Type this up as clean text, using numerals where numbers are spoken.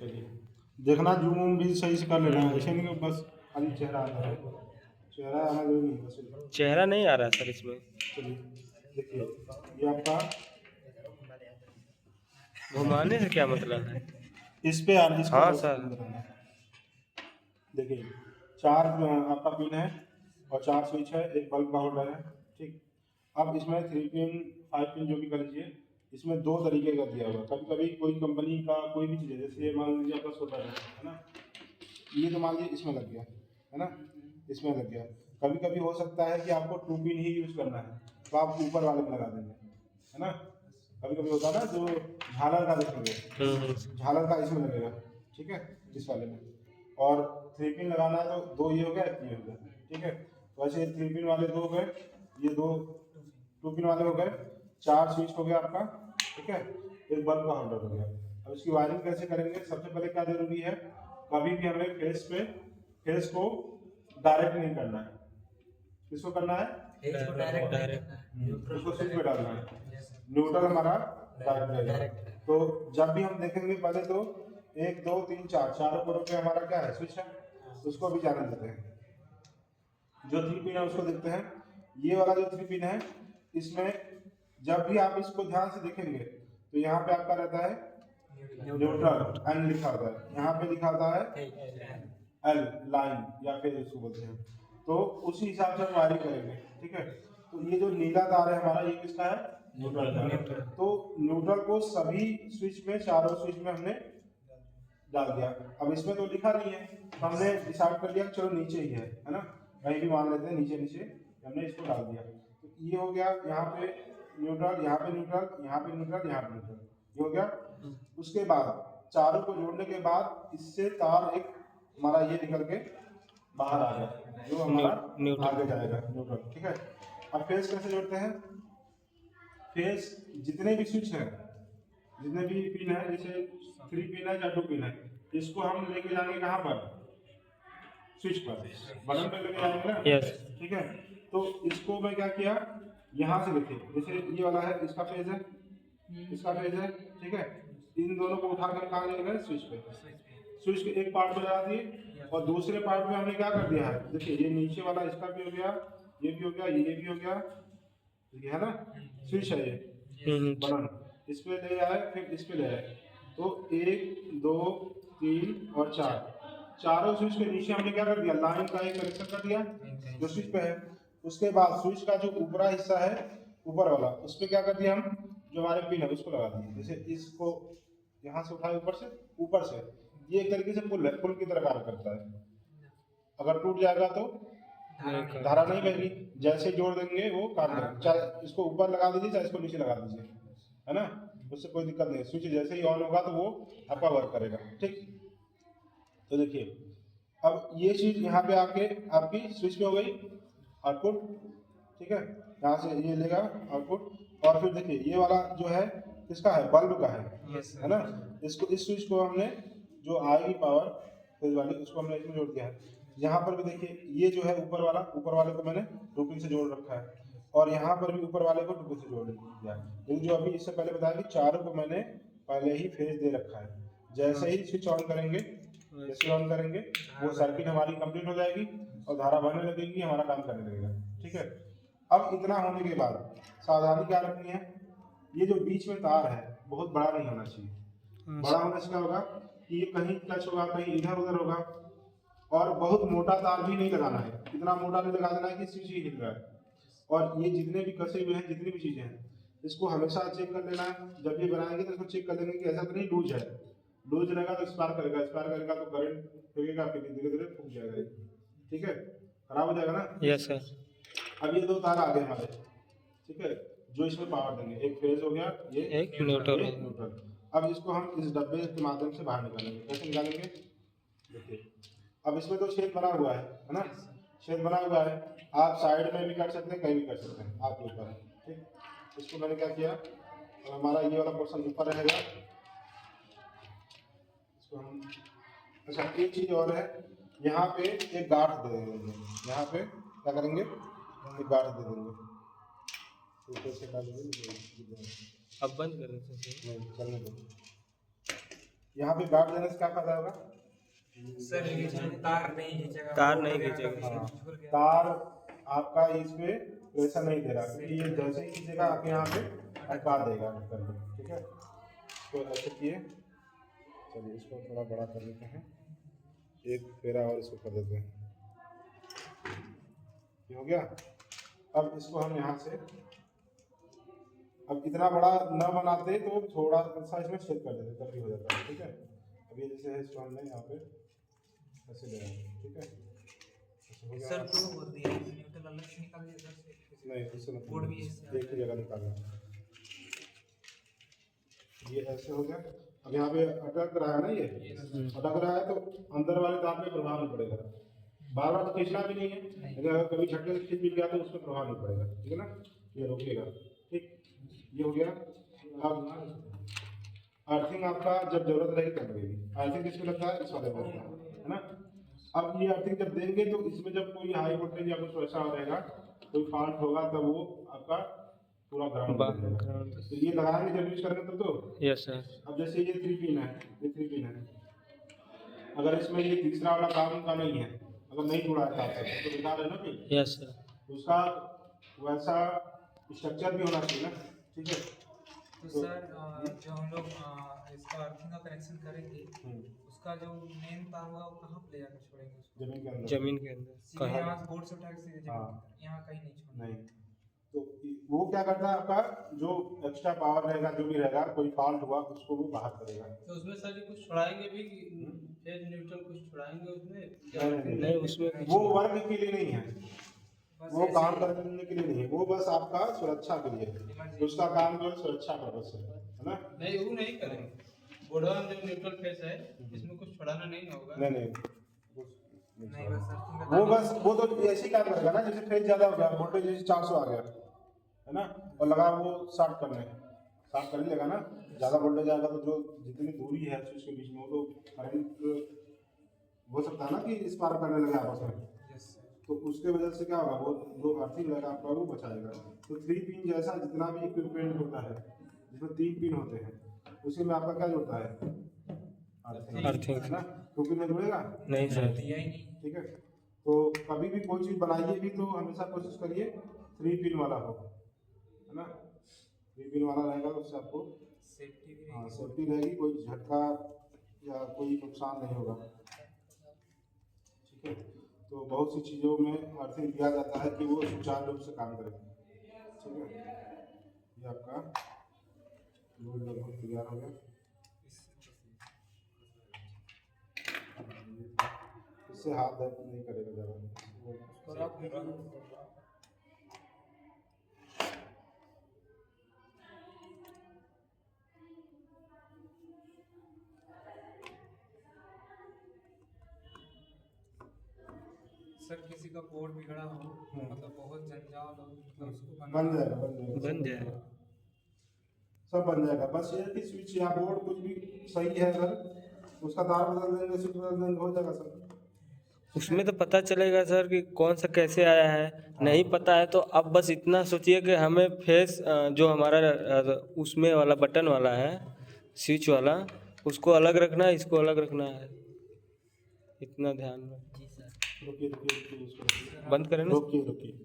चलिए देखना, जूम वूम भी सही से कर लेना, ऐसे नहीं कि बस खाली चेहरा आता है, चेहरा आना जरूरी नहीं बस। चेहरा नहीं आ रहा सर इसमें। चलिए देखिए, ये आपका घुमाने से क्या मतलब है? इस पे आ इस पे हाँ बस सर। बंद करना है। देखिए 4 आपका पिन है और 4 स्विच है, एक बल्ब का होल्डर है, ठीक। अब इसमें 3 पिन 5 पिन जो भी कर लीजिए, इसमें 2 तरीके का दिया हुआ है। कभी कभी कोई कंपनी का कोई भी चीज़ है, जैसे ये मान लीजिए आपका सोलर है ना, ये तो मान लीजिए इसमें लग गया है ना, इसमें लग गया। कभी कभी हो सकता है कि आपको 2 पिन ही यूज़ करना है, तो आप ऊपर वाले में लगा देंगे, है ना। कभी कभी होता है ना, जो झालर का देखेंगे, झालर का इसमें लगेगा, ठीक है, इस वाले में। और 3 पिन लगाना है तो 2 ये हो गया, 1 ये हो गया, ठीक है। तो ऐसे 3 पिन वाले 2 हो गए, ये 2 2 पिन वाले हो गए, 4 स्विच हो गया आपका, ठीक है, एक बल्ब का होल्डर हो गया। अब इसकी वायरिंग कैसे करेंगे? सबसे पहले क्या जरूरी है, कभी भी हमें फेस को डायरेक्ट नहीं करना है। किसको करना है? उसको स्विच पे डालना है, न्यूट्रल हमारा डायरेक्ट रहेगा। तो जब भी हम देखेंगे पहले तो 1 2 3 4 चारों कोरों पे हमारा क्या है, स्विच है, उसको भी जाने देते हैं। जो 3 पिन है उसको देखते हैं। ये वाला जो 3 पिन है, इसमें जब भी आप इसको ध्यान से देखेंगे तो यहाँ पे आपका रहता है न्यूट्रल, एन लिखा होता है, यहाँ पे लिखा होता है एल, लाइन या फिर इसको बोलते हैं। तो उसी हिसाब से हम वायरिंग करेंगे, ठीक है। तो ये जो नीला तार है हमारा, ये किसका है? न्यूट्रल का है। तो न्यूट्रल को सभी स्विच में, चारों स्विच में हमने डाल दिया। अब इसमें तो लिखा नहीं है, तो हमने डिसाइड कर लिया चलो नीचे ही है ना, कहीं भी मान लेते हैं, नीचे नीचे हमने इसको डाल दिया। तो ये हो गया, यहाँ पे न्यूट्रल, यहाँ पे न्यूट्रल, यहाँ पे न्यूट्रल, यहाँ पे न्यूट्रल, ये हो गया। उसके बाद चारों को जोड़ने के बाद इससे तार एक हमारा ये निकल के बाहर आ गया, जो हमारा आगे जाएगा न्यूट्रल, ठीक है। अब फेस कैसे जोड़ते हैं? फेस जितने भी स्विच हैं, जितने भी पिन है, जैसे 3 पिन है या 2 पिन है, इसको हम लेके जाएंगे कहाँ पर? स्विच पर, बटन पे लेके जाएंगे ना, यस। ठीक है। तो इसको मैं क्या किया, यहाँ से देखिए, जैसे ये वाला है, इसका फेज है, इसका फेज है, ठीक है। इन दोनों को उठा कर कहाँ ले गए? स्विच पे। स्विच के एक पार्ट पे लगा दिए और दूसरे पार्ट में हमने क्या कर दिया है, देखिए ये नीचे वाला इसका भी हो गया, ये भी हो गया, ये भी हो गया, ये है ना, स्विच है ये बटन, इस पे ले आए, फिर इस पे ले आए। तो 1 2 3 और 4, चारों स्विच के नीचे हमने क्या कर दिया, लाइन का एक कनेक्शन कर दिया जो स्विच पे है। उसके बाद स्विच का जो ऊपरा हिस्सा है, ऊपर वाला, उस पे क्या कर दिया हम, जो हमारे पिन है उसको लगा दिए। जैसे इसको यहाँ से उठाए ऊपर से ये एक तरीके से पुल है, पुल की तरह कार्य करता है। अगर टूट जाएगा तो धारा नहीं बहेगी, जैसे जोड़ देंगे वो काम करेगा। चाहे इसको ऊपर लगा दीजिए, चाहे इसको नीचे लगा दीजिए, है ना, उससे कोई दिक्कत नहीं। स्विच जैसे ही ऑन होगा तो वो आपका वर्क करेगा, ठीक। तो देखिए, अब ये चीज यहाँ पे आके आपकी स्विच पे हो गई आउटपुट, ठीक है, यहाँ से ये लेगा आउटपुट। और फिर देखिए ये वाला जो है किसका है? बल्ब का है ना। इसको, इस स्विच को हमने, जो आएगी पावर फेज वाली, उसको हमने इसमें जोड़ दिया है। यहाँ पर भी देखिए, ये जो है ऊपर वाला, ऊपर वाले को मैंने 2 पिन से जोड़ रखा है, और यहाँ पर भी ऊपर वाले को 2 पिन से जोड़ दिया। लेकिन जो अभी इससे पहले बताया कि चारों को मैंने पहले ही फेज दे रखा है। जैसे ही स्विच ऑन करेंगे, जैसे ऑन करेंगे, वो सर्किट हमारी कंप्लीट हो जाएगी और धारा बहने लगेगी, हमारा काम करने लगेगा, ठीक है। अब इतना होने के बाद सावधानी क्या रखनी है, ये जो बीच में तार है बहुत बड़ा नहीं होना चाहिए। बड़ा होने से क्या होगा कि ये कहीं टच होगा, कहीं इधर उधर होगा। और बहुत मोटा तार भी नहीं लगाना है, इतना मोटा नहीं लगा देना है कि स्विच ही हिल रहा है। और ये जितने भी कसे हुए हैं, जितनी भी चीजें हैं, इसको हमेशा चेक कर लेना है। जब ये बनाएंगे तो इसको चेक कर लेंगे कि ऐसा तो नहीं लूज है। लूज रहेगा तो स्पार्क करेगा, स्पार्क करेगा तो करंट फेंकेगा, फिर धीरे धीरे फूक जाएगा, ठीक है, खराब हो जाएगा ना। Yes sir. अब ये 2 तार आ गए हमारे, ठीक है, जो इसमें पावर देंगे। एक फेज हो गया, ये एक न्यूट्रल। न्यूट्रल। अब इसको हम इस डब्बे के माध्यम से बाहर निकालेंगे। कैसे निकालेंगे? देखिए, अब इसमें तो छेद बना हुआ है ना, छेद बना हुआ है। आप साइड में भी कर सकते हैं, कहीं भी कर सकते हैं, आपके ऊपर है, ठीक। इसको मैंने क्या किया, हमारा ये वाला पोर्शन ऊपर रहेगा, इसको हम, अच्छा एक चीज और है, यहाँ पे एक गांठ दे देंगे, यहाँ पे क्या करेंगे, एक गांठ दे देंगे। ऊपर से डालेंगे, अब बंद कर देते हैं। नहीं चलने दो। यहाँ पे गार्ड देने से क्या फायदा होगा? सर ये जो तार नहीं खींचेगा, तार नहीं खींचेगा। हाँ, तार आपका इस पे प्रेशर नहीं दे रहा, क्योंकि ये जैसे ही खींचेगा आप यहाँ पे अटका देगा करके, ठीक है। तो ऐसे किए, चलिए इसको थोड़ा बड़ा कर लेते हैं, एक फेरा और इसको कर देते हैं, ये हो गया। अब इसको हम यहाँ से, अब इतना बड़ा न बनाते तो थोड़ा सा इसमें छेद कर देते तब भी हो जाता है, ठीक है। अब ये जैसे है इसको हमने यहाँ पे ऐसे ले आए, ठीक है। ऐसे हो गया। सर तो बोल दिया न्यूट्रल अलग से निकाल दिया सर से। नहीं, इससे मतलब बोर्ड भी ऐसे एक ही जगह निकालना। ये ऐसे हो गया। अब यहाँ पे अटक रहा है ना, ये अटक रहा है तो अंदर वाले तार पे प्रभाव नहीं पड़ेगा। बार बार तो खींचना भी नहीं है, लेकिन अगर कभी झटके से खींच मिल गया तो उस पर प्रभाव नहीं पड़ेगा, ठीक है ना। ये रोकेगा, ठीक, ये हो गया। अब अर्थिंग आपका जब जरूरत रहेगी तब लगेगी। अर्थिंग किसमें लगता है? इस वाले में लगता है ना। अब ये अर्थिंग जब देंगे तो इसमें जब कोई हाई वोल्टेज या कुछ वैसा रहेगा, कोई फॉल्ट होगा, तब वो आपका पूरा ग्राउंड कर देगा। तो ये लगाएंगे जब यूज करेंगे तब तो। Yes sir. अब जैसे ये 3 पिन है, ये 3 पिन है, अगर इसमें ये तीसरा वाला काम का नहीं है, अगर नहीं जुड़ा है तार से तो बेकार है ना पिन। Yes sir. उसका वैसा स्ट्रक्चर भी होना चाहिए ना, ठीक है। तो सर जो हम लोग इसका अर्थिंग का कनेक्शन करेंगे, उसका जो मेन तार होगा वो कहाँ पे ले जाकर छोड़ेंगे उसको? जमीन के अंदर। जमीन के अंदर सीधे कहाँ? यहाँ बोर्ड से उठा के सीधे जमीन हाँ। के अंदर, यहाँ कहीं नहीं छोड़ना। नहीं, तो वो क्या करता है, आपका जो एक्स्ट्रा पावर रहेगा, जो भी रहेगा, कोई फॉल्ट हुआ उसको वो बाहर करेगा। तो उसमें सर जी कुछ छुड़ाएंगे भी कि फेज न्यूट्रल कुछ छुड़ाएंगे उसमें? नहीं, उसमें वो वर्क के लिए नहीं है, बस वो ऐसे काम ही। करने के लिए नहीं है, वो बस आपका सुरक्षा के लिए है। उसका काम जो है सुरक्षा पर्पज से है ना। नहीं वो नहीं करेंगे। बोर्डवा में जो न्यूट्रल फेस है इसमें कुछ छुड़ाना नहीं होगा। नहीं नहीं बस अर्थिंग का वो बस वो तो ऐसे ही काम करेगा ना, जैसे फेज ज्यादा हो गया, वोल्टेज जैसे 400 आ गया है ना, और लगा वो शॉर्ट करने, शॉर्ट कर ही लेगा ना। ज्यादा वोल्टेज आएगा तो जो जितनी दूरी है स्विच के बीच में, वो तो करंट हो सकता है ना कि स्पार्क करने लगे आपस में, यस सर। तो उसके वजह से क्या होगा, वो जो अर्थिंग लगा आपका वो बचाएगा। तो 3 पिन जैसा जितना भी इक्विपमेंट होता है जिसमें 3 पिन होते हैं, उसी में आपका क्या जुड़ता है? अर्थिंग। है ना। 2 पिन में जुड़ेगा नहीं सर। दिया ही नहीं। ठीक है। तो कभी भी कोई चीज़ बनाइए भी तो हमेशा कोशिश करिए 3 पिन वाला हो, है ना। 3 पिन वाला रहेगा तो उससे आपको सेफ्टी भी हाँ सेफ्टी रहेगी, कोई झटका या कोई नुकसान नहीं होगा, ठीक है। तो बहुत सी चीज़ों में अर्थिंग दिया जाता है कि वो सुचारू रूप से काम करे, ठीक है। ये आपका लोड लगभग तैयार हो गया। इससे हाथ दर्द नहीं करेगा ज़्यादा। सर किसी का बोर्ड बिगड़ा हो, मतलब बहुत जंजाल हो, मतलब उसको बन जाएगा, बन जाएगा, बन जाएगा। सब बन जाएगा। बस ये है कि स्विच या बोर्ड कुछ भी सही है, अगर उसका तार बदल देंगे, स्विच बदल देंगे, हो जाएगा सब। उसमें तो पता चलेगा सर कि कौन सा कैसे आया है। नहीं पता है तो अब बस इतना सोचिए कि हमें फेस जो हमारा उसमें वाला बटन वाला है, स्विच वाला, उसको अलग रखना है, इसको अलग रखना है, इतना ध्यान में। जी सर। रुकिए रुकिए रुकिए, उसको बंद करें ना? रुकिए रुकिए।